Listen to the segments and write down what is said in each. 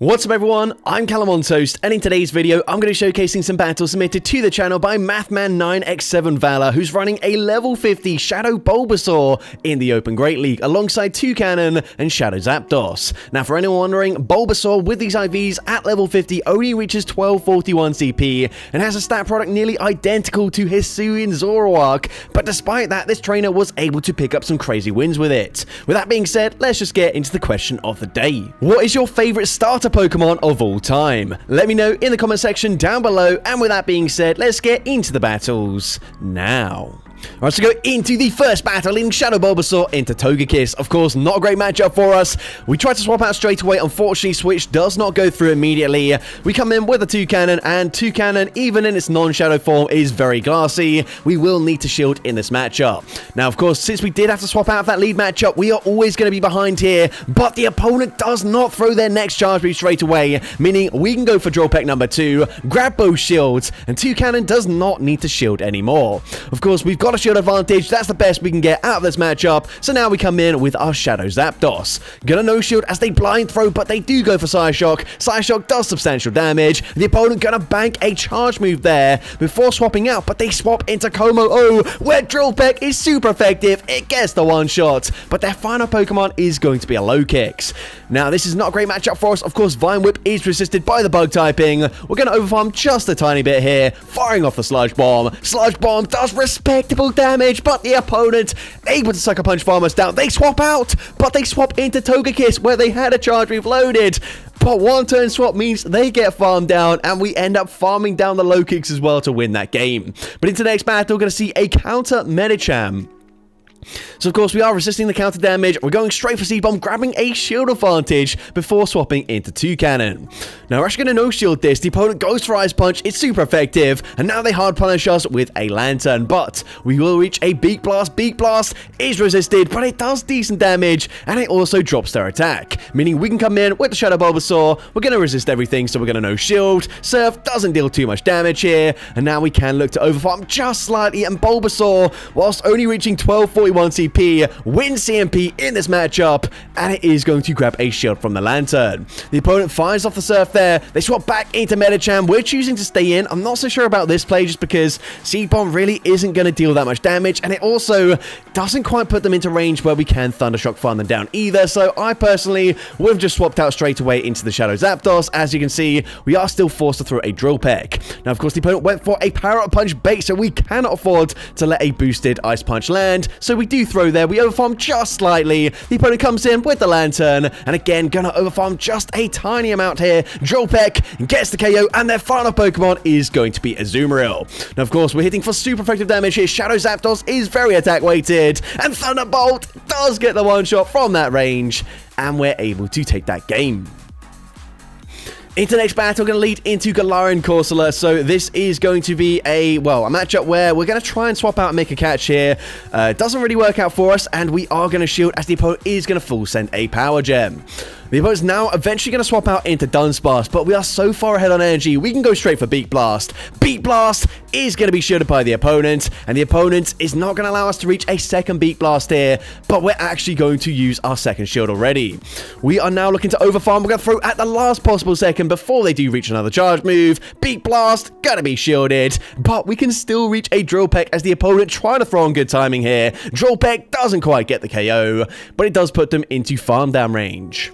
What's up everyone, I'm CallumOnToast, and in today's video I'm going to be showcasing some battles submitted to the channel by Mathman9x7 Valor, who's running a level 50 Shadow Bulbasaur in the Open Great League alongside Toucannon and Shadow Zapdos. Now for anyone wondering, Bulbasaur with these IVs at level 50 only reaches 1241 CP and has a stat product nearly identical to Hisuian Zoroark, but despite that this trainer was able to pick up some crazy wins with it. With that being said, let's just get into the question of the day. What is your favourite starter Pokemon of all time? Let me know in the comment section down below, and with that being said, let's get into the battles now. Alright, so go into the first battle in Shadow Bulbasaur into Togekiss. Of course, not a great matchup for us. We tried to swap out straight away. Unfortunately, Switch does not go through immediately. We come in with a Toucannon, and Toucannon, even in its non-shadow form, is very glassy. We will need to shield in this matchup. Now, of course, since we did have to swap out that lead matchup, we are always going to be behind here, but the opponent does not throw their next charge move straight away, meaning we can go for Drill Peck number 2, grab both shields, and Toucannon does not need to shield anymore. Of course, we've got a shield advantage. That's the best we can get out of this matchup. So now we come in with our Shadow Zapdos. Gonna no shield as they blind throw, but they do go for Psyshock. Psyshock does substantial damage. The opponent gonna bank a charge move there before swapping out, but they swap into Como-O, where Drill Peck is super effective. It gets the one shot, but their final Pokemon is going to be a Low Kicks. Now this is not a great matchup for us. Of course, Vine Whip is resisted by the bug typing. We're gonna overfarm just a tiny bit here, firing off the Sludge Bomb. Sludge Bomb does respectable damage, but the opponent able to Sucker Punch farm us down. They swap out, but they swap into Togekiss where they had a charge move loaded. But one turn swap means they get farmed down, and we end up farming down the Low Kicks as well to win that game. But into the next battle, we're going to see a counter Medicham. So of course we are resisting the counter damage. We're going straight for Seed Bomb, grabbing a shield advantage before swapping into Toucannon. Now we're actually going to no shield this. The opponent goes for Ice Punch. It's super effective, and now they hard punish us with a Lantern, but we will reach a Beak Blast. Beak Blast is resisted, but it does decent damage, and it also drops their attack, meaning we can come in with the Shadow Bulbasaur. We're going to resist everything, so we're going to no shield. Surf doesn't deal too much damage here, and now we can look to overfarm just slightly, and Bulbasaur, whilst only reaching 1241 CP, wins CMP in this matchup, and it is going to grab a shield from the Lantern. The opponent fires off the Surf there. They swap back into Medicham. We're choosing to stay in. I'm not so sure about this play just because Seed Bomb really isn't going to deal that much damage, and it also doesn't quite put them into range where we can Thundershock farm them down either, so I personally would have just swapped out straight away into the Shadow Zapdos. As you can see, we are still forced to throw a Drill Peck. Now, of course, the opponent went for a Power Up Punch bait, so we cannot afford to let a boosted Ice Punch land, so we do throw there. We overfarm just slightly. The opponent comes in with the Lantern, and again, gonna overfarm just a tiny amount here. Drill Peck gets the KO, and their final Pokemon is going to be Azumarill. Now, of course, we're hitting for super effective damage here. Shadow Zapdos is very attack weighted, and Thunderbolt does get the one shot from that range, and we're able to take that game. Into the next battle, we're going to lead into Galarian Corsola. So this is going to be a matchup where we're going to try and swap out and make a catch here. It doesn't really work out for us, and we are going to shield as the opponent is going to full send a Power Gem. The opponent's now eventually going to swap out into Dunsparce, but we are so far ahead on energy, we can go straight for Beak Blast. Beak Blast is going to be shielded by the opponent, and the opponent is not going to allow us to reach a second Beak Blast here, but we're actually going to use our second shield already. We are now looking to overfarm. We're going to throw at the last possible second before they do reach another charge move. Beak Blast, going to be shielded, but we can still reach a Drill Peck as the opponent trying to throw on good timing here. Drill Peck doesn't quite get the KO, but it does put them into farm down range.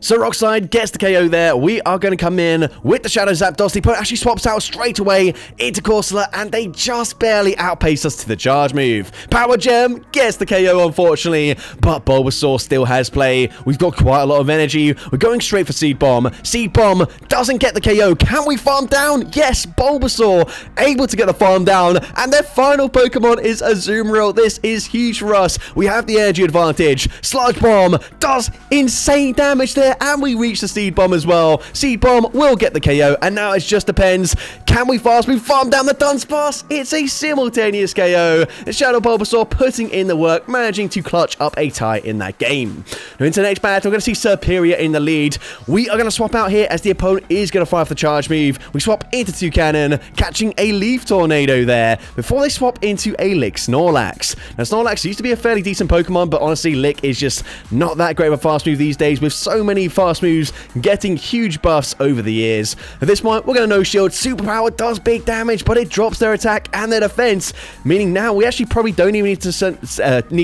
So Rockslide gets the KO there. We are going to come in with the Shadow Zapdos. The opponent actually swaps out straight away into Corsola, and they just barely outpace us to the charge move. Power Gem gets the KO, unfortunately, but Bulbasaur still has play. We've got quite a lot of energy. We're going straight for Seed Bomb. Seed Bomb doesn't get the KO. Can we farm down? Yes, Bulbasaur able to get the farm down, and their final Pokemon is Azumarill. This is huge for us. We have the energy advantage. Sludge Bomb does insane damage there, and we reach the Seed Bomb as well. Seed Bomb will get the KO, and now it just depends. Can we fast move farm down the Dunsparce? It's a simultaneous KO. The Shadow Bulbasaur putting in the work, managing to clutch up a tie in that game. Now into the next battle, we're going to see Superior in the lead. We are going to swap out here as the opponent is going to fire for the charge move. We swap into Toucannon, catching a Leaf Tornado there before they swap into a Lick Snorlax. Now Snorlax used to be a fairly decent Pokemon, but honestly Lick is just not that great of a fast move these days with so many fast moves, getting huge buffs over the years. At this point, we're going to no shield. Superpower does big damage, but it drops their attack and their defense, meaning now we actually probably don't even need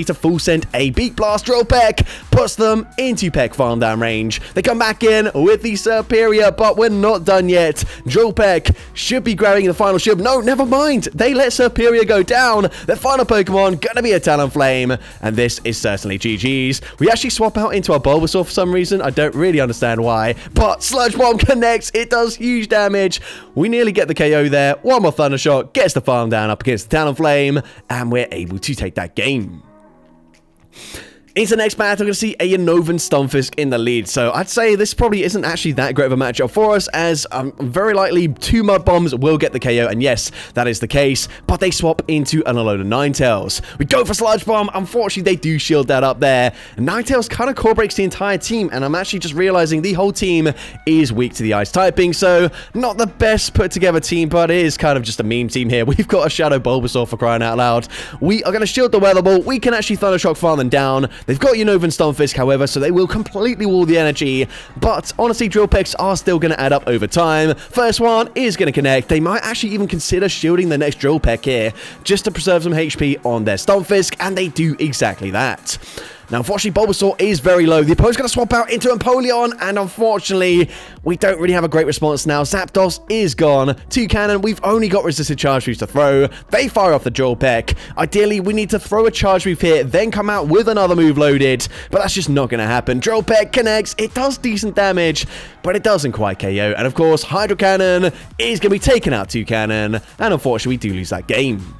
to full send a Beak Blast. Drill Peck puts them into Peck farm down range. They come back in with the Superior, but we're not done yet. Drill Peck should be grabbing the final shield. No, never mind. They let Superior go down. Their final Pokemon gonna be a Talonflame, and this is certainly GG's. We actually swap out into our Bulbasaur for some reason. I don't really understand why, but Sludge Bomb connects. It does huge damage. We nearly get the KO there. One more Thunder Shock gets the farm down up against the Talonflame, and we're able to take that game. Into the next battle, we're going to see a Unnovan Stunfisk in the lead. So I'd say this probably isn't actually that great of a matchup for us, as very likely 2 Mud Bombs will get the KO. And yes, that is the case. But they swap into an Alolan Ninetales. We go for Sludge Bomb. Unfortunately, they do shield that up there. And Ninetales kind of core breaks the entire team. And I'm actually just realizing the whole team is weak to the ice typing. So not the best put together team, but it is kind of just a meme team here. We've got a Shadow Bulbasaur, for crying out loud. We are going to shield the Weather Ball. We can actually Thunder Shock farm them down. They've got Unnovan Stunfisk, however, so they will completely wall the energy. But honestly, Drill Pecks are still going to add up over time. First one is going to connect. They might actually even consider shielding the next Drill Peck here, just to preserve some HP on their Stunfisk, and they do exactly that. Now, unfortunately, Bulbasaur is very low. The opponent's going to swap out into Empoleon, and unfortunately, we don't really have a great response now. Zapdos is gone. Toucannon, we've only got resisted charge moves to throw. They fire off the Drill Peck. Ideally, we need to throw a charge move here, then come out with another move loaded, but that's just not going to happen. Drill Peck connects. It does decent damage, but it doesn't quite KO. And of course, Hydro Cannon is going to be taken out Toucannon, and unfortunately, we do lose that game.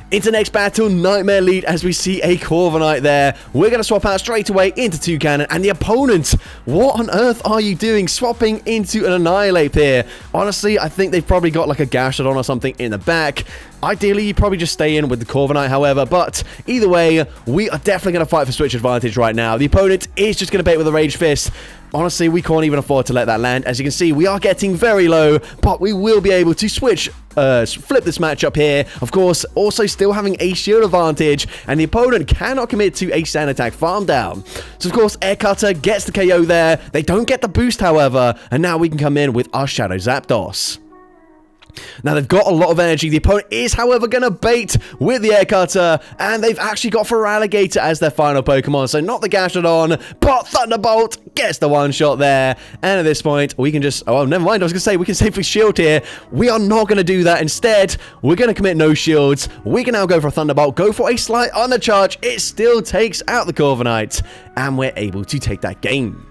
Into next battle, Nightmare lead as we see a Corviknight there. We're going to swap out straight away into Toucannon, and the opponent, what on earth are you doing swapping into an Annihilate here? Honestly, I think they've probably got like a Gastrodon or something in the back. Ideally, you probably just stay in with the Corviknight, however, but either way, we are definitely going to fight for switch advantage right now. The opponent is just going to bait with a Rage Fist. Honestly, we can't even afford to let that land. As you can see, we are getting very low, but we will be able to flip this matchup here. Of course, also still having a shield advantage, and the opponent cannot commit to a Sand Attack farm down. So, of course, Air Cutter gets the KO there. They don't get the boost, however, and now we can come in with our Shadow Zapdos. Now, they've got a lot of energy. The opponent is, however, going to bait with the Air Cutter, and they've actually got Feraligatr as their final Pokemon. So, not the Gastrodon, but Thunderbolt gets the one-shot there. And at this point, we can just... Oh, never mind. I was going to say, we can safely shield here. We are not going to do that. Instead, we're going to commit no shields. We can now go for a Thunderbolt, go for a slight undercharge. It still takes out the Corviknight, and we're able to take that game.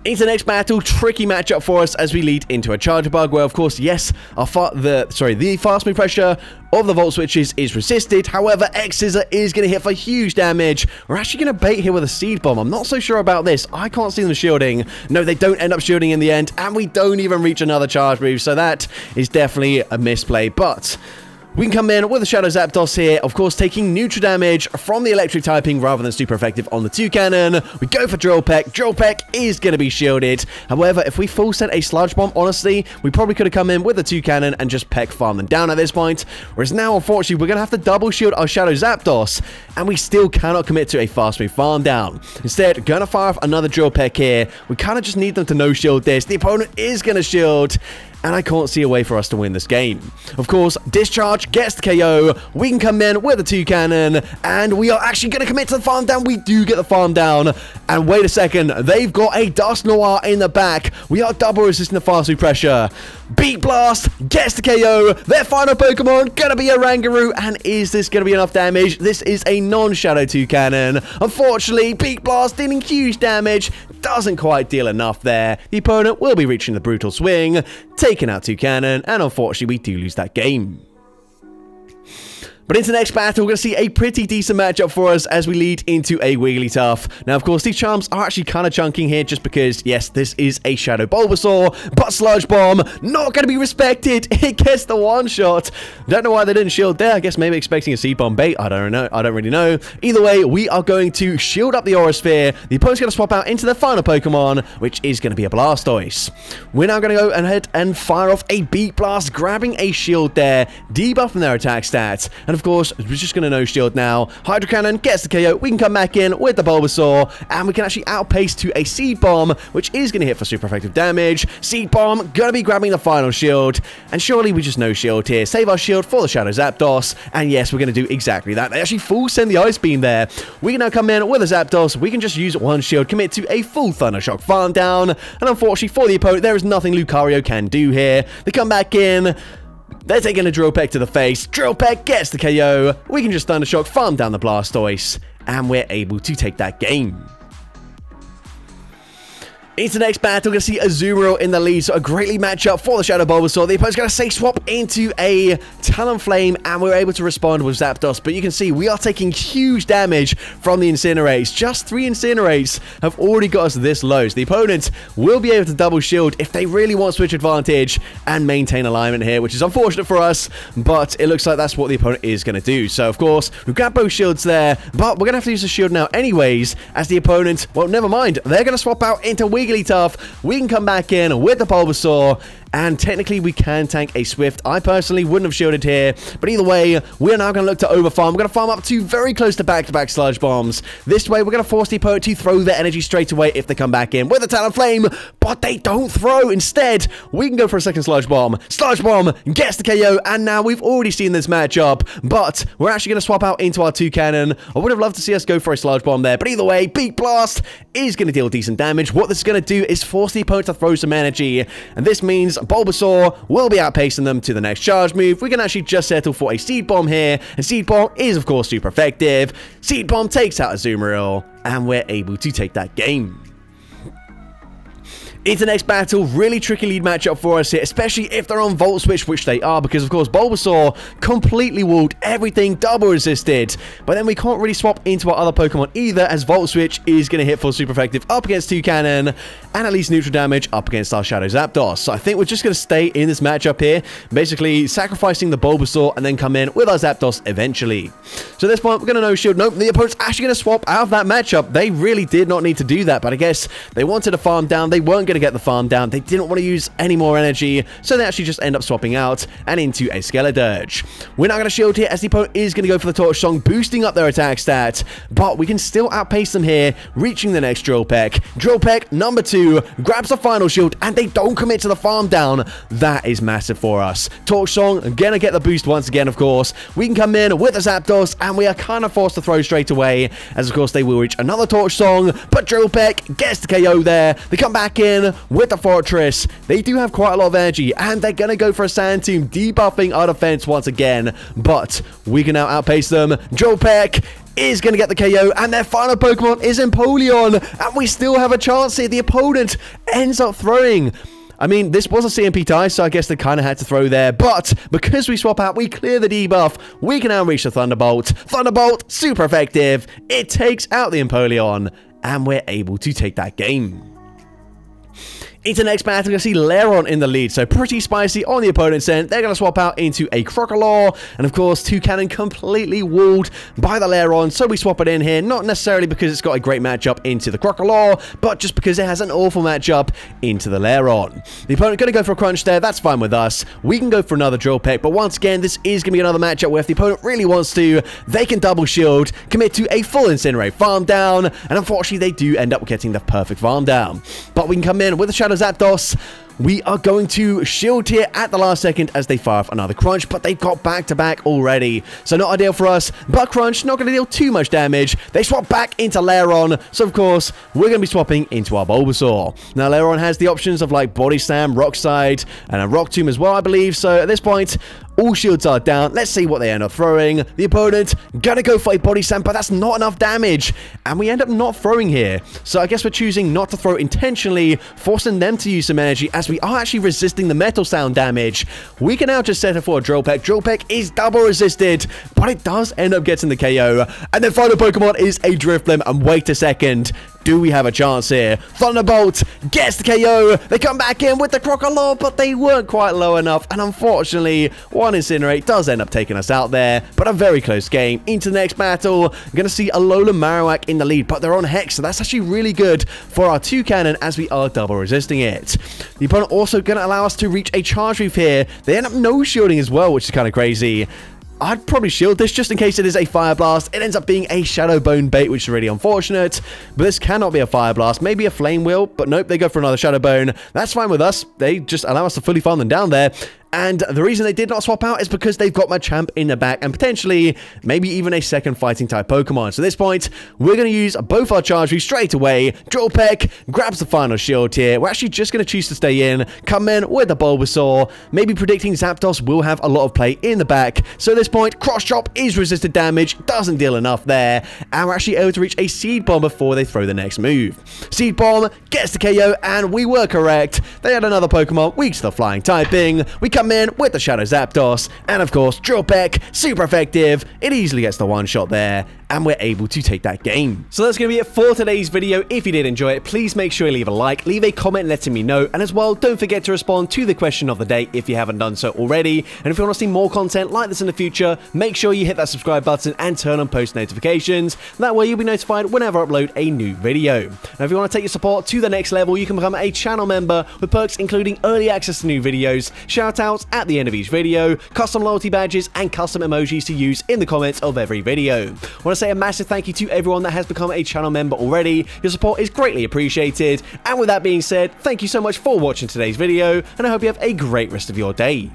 Into the next battle, tricky matchup for us as we lead into a Charger Bug, where, of course, yes, the fast move pressure of the Volt Switches is resisted. However, X-Scissor is going to hit for huge damage. We're actually going to bait here with a Seed Bomb. I'm not so sure about this. I can't see them shielding. No, they don't end up shielding in the end, and we don't even reach another charge move, so that is definitely a misplay, but... we can come in with a Shadow Zapdos here, of course, taking neutral damage from the electric typing rather than super effective on the Toucannon. We go for Drill Peck. Drill Peck is going to be shielded. However, if we full sent a Sludge Bomb, honestly, we probably could have come in with a Toucannon and just Peck farm them down at this point. Whereas now, unfortunately, we're going to have to double shield our Shadow Zapdos, and we still cannot commit to a fast move farm down. Instead, going to fire off another Drill Peck here. We kind of just need them to no shield this. The opponent is going to shield, and I can't see a way for us to win this game. Of course, Discharge gets the KO. We can come in with a Toucannon, and we are actually going to commit to the farm down. We do get the farm down, and wait a second, they've got a Dust Noir in the back. We are double resisting the fast move pressure. Beat Blast gets the KO. Their final Pokemon going to be a Rangaroo, and is this going to be enough damage? This is a non-Shadow Toucannon. Unfortunately, Beat Blast dealing huge damage doesn't quite deal enough there. The opponent will be reaching the Brutal Swing, taking out Toucannon, and unfortunately, we do lose that game. But into the next battle, we're going to see a pretty decent matchup for us as we lead into a Wigglytuff. Now, of course, these charms are actually kind of chunking here just because, yes, this is a Shadow Bulbasaur, but Sludge Bomb, not going to be respected. It gets the one-shot. Don't know why they didn't shield there. I guess maybe expecting a Seed Bomb bait. I don't know. I don't really know. Either way, we are going to shield up the Aura Sphere. The opponent's going to swap out into their final Pokemon, which is going to be a Blastoise. We're now going to go ahead and fire off a Beat Blast, grabbing a shield there, debuffing their attack stats, and of course, we're just going to no-shield now. Hydro Cannon gets the KO. We can come back in with the Bulbasaur, and we can actually outpace to a Seed Bomb, which is going to hit for super effective damage. Seed Bomb going to be grabbing the final shield, and surely we just no-shield here. Save our shield for the Shadow Zapdos, and yes, we're going to do exactly that. They actually full send the Ice Beam there. We can now come in with a Zapdos. We can just use one shield, commit to a full Thunder Shock farm down, and unfortunately for the opponent, there is nothing Lucario can do here. They come back in. They're taking a Drill Peck to the face. Drill Peck gets the KO. We can just Thunder Shock, farm down the Blastoise, and we're able to take that game. Into the next battle, we're going to see Azumarill in the lead, so a great lead matchup for the Shadow Bulbasaur. The opponent's going to say swap into a Talonflame, and we're able to respond with Zapdos, but you can see we are taking huge damage from the Incinerates. Just 3 Incinerates have already got us this low, so the opponent will be able to double shield if they really want switch advantage and maintain alignment here, which is unfortunate for us, but it looks like that's what the opponent is going to do. So, of course, we've got both shields there, but we're going to have to use the shield now anyways, as the opponent, well, never mind, they're going to swap out into Wigglytuff. We can come back in with the Bulbasaur, and technically we can tank a Swift. I personally wouldn't have shielded here, but either way, we're now going to look to overfarm. We're going to farm up to very close to back-to-back Sludge Bombs. This way, we're going to force the opponent to throw their energy straight away if they come back in with a Talonflame, but they don't throw. Instead, we can go for a second Sludge Bomb. Sludge Bomb gets the KO, and now we've already seen this matchup, but we're actually going to swap out into our Toucannon. I would have loved to see us go for a Sludge Bomb there, but either way, Beak Blast is going to deal decent damage. What this is going to do is force the opponent to throw some energy, and this means Bulbasaur will be outpacing them to the next charge move. We can actually just settle for a Seed Bomb here, and Seed Bomb is, of course, super effective. Seed Bomb takes out Azumarill, and we're able to take that game. Into the next battle, really tricky lead matchup for us here, especially if they're on Volt Switch, which they are, because of course Bulbasaur completely walled everything, double resisted, but then we can't really swap into our other Pokemon either, as Volt Switch is going to hit for super effective up against Toucannon, and at least neutral damage up against our Shadow Zapdos. So I think we're just going to stay in this matchup here, basically sacrificing the Bulbasaur and then come in with our Zapdos eventually. So at this point, we're going to no-shield. Nope, the opponent's actually going to swap out of that matchup. They really did not need to do that, but I guess they wanted to farm down. They weren't going to get the farm down. They didn't want to use any more energy, so they actually just end up swapping out and into a Skeledirge. We're not going to shield here, as the opponent is going to go for the Torch Song, boosting up their attack stat, but we can still outpace them here, reaching the next Drill Peck. Drill Peck number 2 grabs the final shield, and they don't commit to the farm down. That is massive for us. Torch Song gonna get the boost once again, of course. We can come in with a Zapdos, and we are kind of forced to throw straight away, as of course they will reach another Torch Song, but Drill Peck gets the KO there. They come back in with the Fortress. They do have quite a lot of energy, and they're gonna go for a Sand Tomb, debuffing our defense once again, but we can now outpace them. Drill Peck is going to get the KO, and their final Pokemon is Empoleon, and we still have a chance here. The opponent ends up throwing. I mean, this was a CMP tie, so I guess they kind of had to throw there, but because we swap out, we clear the debuff. We can now reach the Thunderbolt. Thunderbolt, super effective. It takes out the Empoleon, and we're able to take that game. Into the next battle, we're going to see Lairon in the lead, so pretty spicy on the opponent's end. They're going to swap out into a Crocodile, and of course, Toucannon completely walled by the Lairon, so we swap it in here, not necessarily because it's got a great matchup into the Crocodile, but just because it has an awful matchup into the Lairon. The opponent going to go for a Crunch there, that's fine with us. We can go for another Drill Peck, but once again, this is going to be another matchup where if the opponent really wants to, they can double shield, commit to a full Incinerate farm down, and unfortunately, they do end up getting the perfect farm down. But we can come in with a Shadow Zapdos. We are going to shield here at the last second as they fire off another Crunch, but they've got back-to-back already, so not ideal for us, but Crunch not going to deal too much damage. They swap back into Lairon, so of course, we're going to be swapping into our Bulbasaur. Now, Lairon has the options of like Body Slam, Rock Slide, and a Rock Tomb as well, I believe, so at this point, all shields are down. Let's see what they end up throwing. The opponent gonna go for a Body Slam, but that's not enough damage. And we end up not throwing here. So I guess we're choosing not to throw intentionally, forcing them to use some energy as we are actually resisting the Metal Sound damage. We can now just settle for a Drill Peck. Drill Peck is double resisted, but it does end up getting the KO. And then final Pokemon is a Drifblim, and wait a second. Do we have a chance here? Thunderbolt gets the KO. They come back in with the Crocodile, but they weren't quite low enough. And unfortunately, one Incinerate does end up taking us out there. But a very close game. Into the next battle, going to see Alola Marowak in the lead, but they're on Hex. So that's actually really good for our Toucannon as we are double resisting it. The opponent also going to allow us to reach a Charge Move here. They end up no-shielding as well, which is kind of crazy. I'd probably shield this just in case it is a Fire Blast. It ends up being a Shadow Bone bait, which is really unfortunate. But this cannot be a Fire Blast. Maybe a Flame Wheel, but nope, they go for another Shadow Bone. That's fine with us. They just allow us to fully farm them down there. And the reason they did not swap out is because they've got Machamp in the back and potentially maybe even a second fighting type Pokemon. So at this point, we're going to use both our Charge Moves straight away. Drill Peck grabs the final shield here. We're actually just going to choose to stay in, come in with the Bulbasaur, maybe predicting Zapdos will have a lot of play in the back. So at this point, Cross Chop is resisted damage, doesn't deal enough there, and we're actually able to reach a Seed Bomb before they throw the next move. Seed Bomb gets the KO, and we were correct. They had another Pokemon weak to the flying typing. We come in with the Shadow Zapdos, and of course, Drill Peck, super effective. It easily gets the one shot there, and we're able to take that game. So that's going to be it for today's video. If you did enjoy it, please make sure you leave a like, leave a comment letting me know, and as well, don't forget to respond to the question of the day if you haven't done so already. And if you want to see more content like this in the future, make sure you hit that subscribe button and turn on post notifications. That way you'll be notified whenever I upload a new video. Now, if you want to take your support to the next level, you can become a channel member with perks including early access to new videos, shoutouts at the end of each video, custom loyalty badges, and custom emojis to use in the comments of every video. I want to say a massive thank you to everyone that has become a channel member already. Your support is greatly appreciated. And with that being said, thank you so much for watching today's video, and I hope you have a great rest of your day.